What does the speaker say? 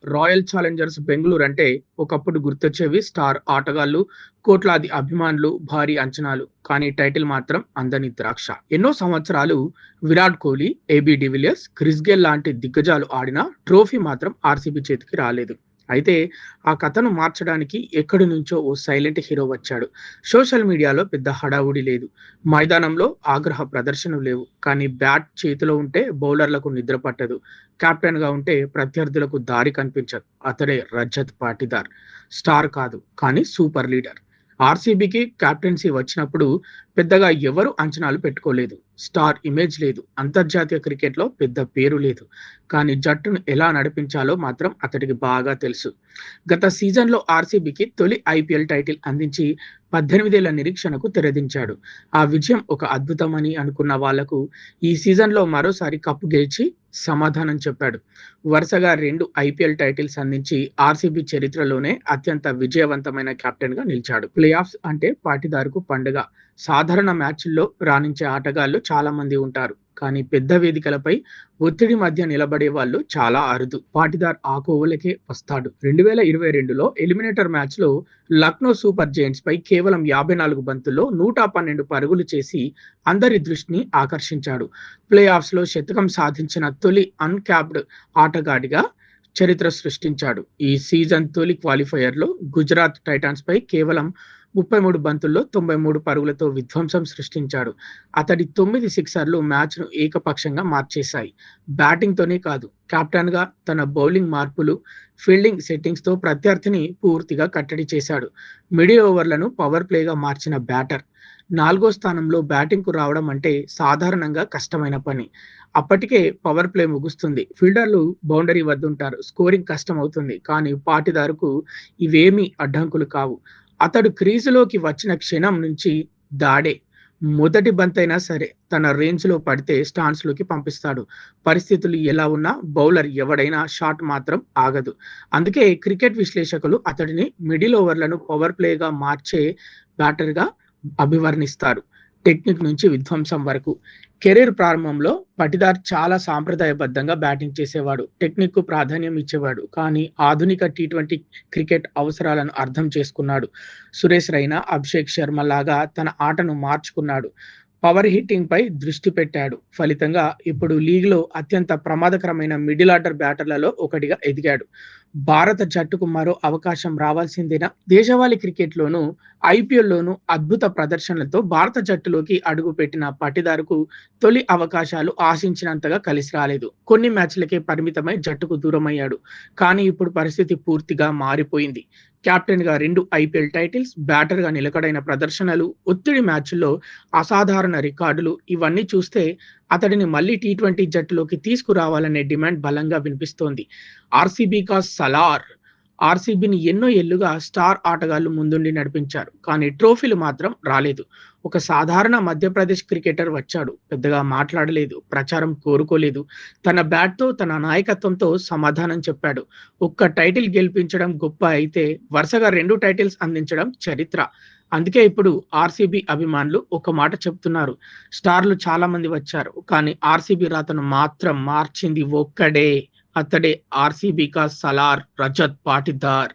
Royal Challengers Bengaluru అంటే ఒకప్పుడు గుర్తొచ్చేవి star ఆటగాళ్లు, కోట్లాది అభిమానులు, భారీ అంచనాలు. కానీ టైటిల్ మాత్రం అందని ద్రాక్ష. ఎన్నో సంవత్సరాలు Virat Kohli, AB de Villiers, Chris Gayle లాంటి దిగ్గజాలు ఆడినా ట్రోఫీ మాత్రం ఆర్సీబీ చేతికి రాలేదు. అయితే ఆ కథను మార్చడానికి ఎక్కడి నుంచో ఓ సైలెంట్ హీరో వచ్చాడు. సోషల్ మీడియాలో పెద్ద హడావుడి లేదు. మైదానంలో ఆగ్రహ ప్రదర్శనలు లేవు. కానీ బ్యాట్ చేతిలో ఉంటే బౌలర్లకు నిద్ర పట్టదు. కెప్టెన్‌గా ఉంటే ప్రత్యర్థులకు దారి కనిపించదు. అతడే రజత్ పాటీదార్. స్టార్ కాదు, కానీ సూపర్ లీడర్. ఆర్సీబీకి కెప్టెన్సీ వచ్చినప్పుడు పెద్దగా ఎవరు అంచనాలు పెట్టుకోలేదు. స్టార్ ఇమేజ్ లేదు. అంతర్జాతీయ క్రికెట్‌లో పెద్ద పేరు లేదు. కానీ జట్టును ఎలా నడిపించాలో మాత్రం అతడికి బాగా తెలుసు. గత సీజన్‌లో ఆర్సీబీకి తొలి ఐపీఎల్ టైటిల్ అందించి 18 ఏళ్ల నిరీక్షణకు తెరదించాడు. ఆ విజయం ఒక అద్భుతమని అనుకున్న వాళ్లకు ఈ సీజన్‌లో మరోసారి కప్ గెలిచి సమాధానం చెప్పాడు. వరుసగా 2 ఐపీఎల్ టైటిల్స్ అందించి ఆర్సీబీ చరిత్రలోనే అత్యంత విజయవంతమైన కెప్టెన్‌గా నిలిచాడు. ప్లే ఆఫ్స్ అంటే పాటీదార్‌కు పండుగ. సాధారణ మ్యాచ్‌ల్లో రాణించే ఆటగాళ్లు చాలా మంది ఉంటారు. కానీ పెద్ద వేదికలపై ఒత్తిడి మధ్య నిలబడే వాళ్ళు చాలా అరుదు. పాటీదార్ ఆ కోవలకే వస్తాడు. 2022లో ఎలిమినేటర్ మ్యాచ్‌లో లక్నో సూపర్ జెయింట్స్ పై కేవలం 54 బంతుల్లో 112 పరుగులు చేసి అందరి దృష్టిని ఆకర్షించాడు. ప్లే ఆఫ్స్‌లో శతకం సాధించిన తొలి అన్‌క్యాప్డ్ ఆటగాడిగా చరిత్ర సృష్టించాడు. ఈ సీజన్ తొలి క్వాలిఫైయర్‌లో గుజరాత్ టైటాన్స్ పై కేవలం 33 బంతుల్లో 93 పరుగులతో విధ్వంసం సృష్టించాడు. అతడి 9 సిక్సర్లు మ్యాచ్‌ను ఏకపక్షంగా మార్చేశాయి. బ్యాటింగ్‌తోనే కాదు, కెప్టెన్‌గా తన బౌలింగ్ మార్పులు, ఫీల్డింగ్ సెట్టింగ్స్‌తో ప్రత్యర్థిని పూర్తిగా కట్టడి చేశాడు. మిడిల్ ఓవర్లను పవర్ ప్లేగా మార్చిన బ్యాటర్. 4 స్థానంలో బ్యాటింగ్‌కు రావడం అంటే సాధారణంగా కష్టమైన పని. అప్పటికే పవర్ ప్లే ముగుస్తుంది. ఫీల్డర్లు బౌండరీ వద్దుంటారు. స్కోరింగ్ కష్టమవుతుంది. కానీ పాటీదార్‌కు ఇవేమీ అడ్డంకులు కావు. అతడు క్రీజులోకి వచ్చిన క్షణం నుంచి దాడే. మొదటి బంతైనా సరే తన రేంజ్‌లో పడితే స్టాండ్స్‌లోకి పంపిస్తాడు. పరిస్థితులు ఎలా ఉన్నా బౌలర్ ఎవడైనా షాట్ మాత్రం ఆగదు. అందుకే క్రికెట్ విశ్లేషకులు అతడిని మిడిల్ ఓవర్లను పవర్ ప్లేగా మార్చే బ్యాటర్‌గా అభివర్ణిస్తారు. టెక్నిక్ నుంచి విధ్వంసం వరకు. కెరీర్ ప్రారంభంలో పాటీదార్ చాలా సాంప్రదాయబద్ధంగా బ్యాటింగ్ చేసేవాడు. టెక్నిక్‌కు ప్రాధాన్యం ఇచ్చేవాడు. కానీ ఆధునిక టీ20 క్రికెట్ అవసరాలను అర్థం చేసుకున్నాడు. సురేష్ రైనా, అభిషేక్ శర్మ లాగా తన ఆటను మార్చుకున్నాడు. పవర్ హిట్టింగ్‌పై దృష్టి పెట్టాడు. ఫలితంగా ఇప్పుడు లీగ్‌లో అత్యంత ప్రమాదకరమైన మిడిల్ ఆర్డర్ బ్యాటర్లలో ఒకటిగా ఎదిగాడు. భారత జట్టుకు మరో అవకాశం రావాల్సిందేనా? దేశవాళీ క్రికెట్‌లోనూ, ఐపీఎల్‌లోనూ అద్భుత ప్రదర్శనలతో భారత జట్టులోకి అడుగుపెట్టిన పాటీదార్‌కు తొలి అవకాశాలు ఆశించినంతగా కలిసి రాలేదు. కొన్ని మ్యాచ్‌లకే పరిమితమై జట్టుకు దూరమయ్యాడు. కానీ ఇప్పుడు పరిస్థితి పూర్తిగా మారిపోయింది. కెప్టెన్‌గా 2 ఐపీఎల్ టైటిల్స్, బ్యాటర్‌గా నిలకడైన ప్రదర్శనలు, ఒత్తిడి మ్యాచ్‌ల్లో అసాధారణ రికార్డులు ఇవన్నీ చూస్తే అతడిని మళ్లీ టీ20 జట్టులోకి తీసుకురావాలనే డిమాండ్ బలంగా వినిపిస్తోంది. ఆర్సీబీ కా సలార్. ఆర్సీబీని ఎన్నో ఏళ్లుగా స్టార్ ఆటగాళ్లు ముందుండి నడిపించారు. కానీ ట్రోఫీలు మాత్రం రాలేదు. ఒక సాధారణ మధ్యప్రదేశ్ క్రికెటర్ వచ్చాడు. పెద్దగా మాట్లాడలేదు. ప్రచారం కోరుకోలేదు. తన బ్యాట్‌తో, తన నాయకత్వంతో సమాధానం చెప్పాడు. ఒక్క టైటిల్ గెలిపించడం గొప్ప అయితే వరుసగా 2 టైటిల్స్ అందించడం చరిత్ర. అందుకే ఇప్పుడు ఆర్సీబీ అభిమానులు ఒక మాట చెప్తున్నారు. స్టార్లు చాలా మంది వచ్చారు. కానీ ఆర్సీబీ రాతను మాత్రం మార్చింది ఒక్కడే. అతడే ఆర్సీబీ కా సలార్ రజత్ పాటీదార్.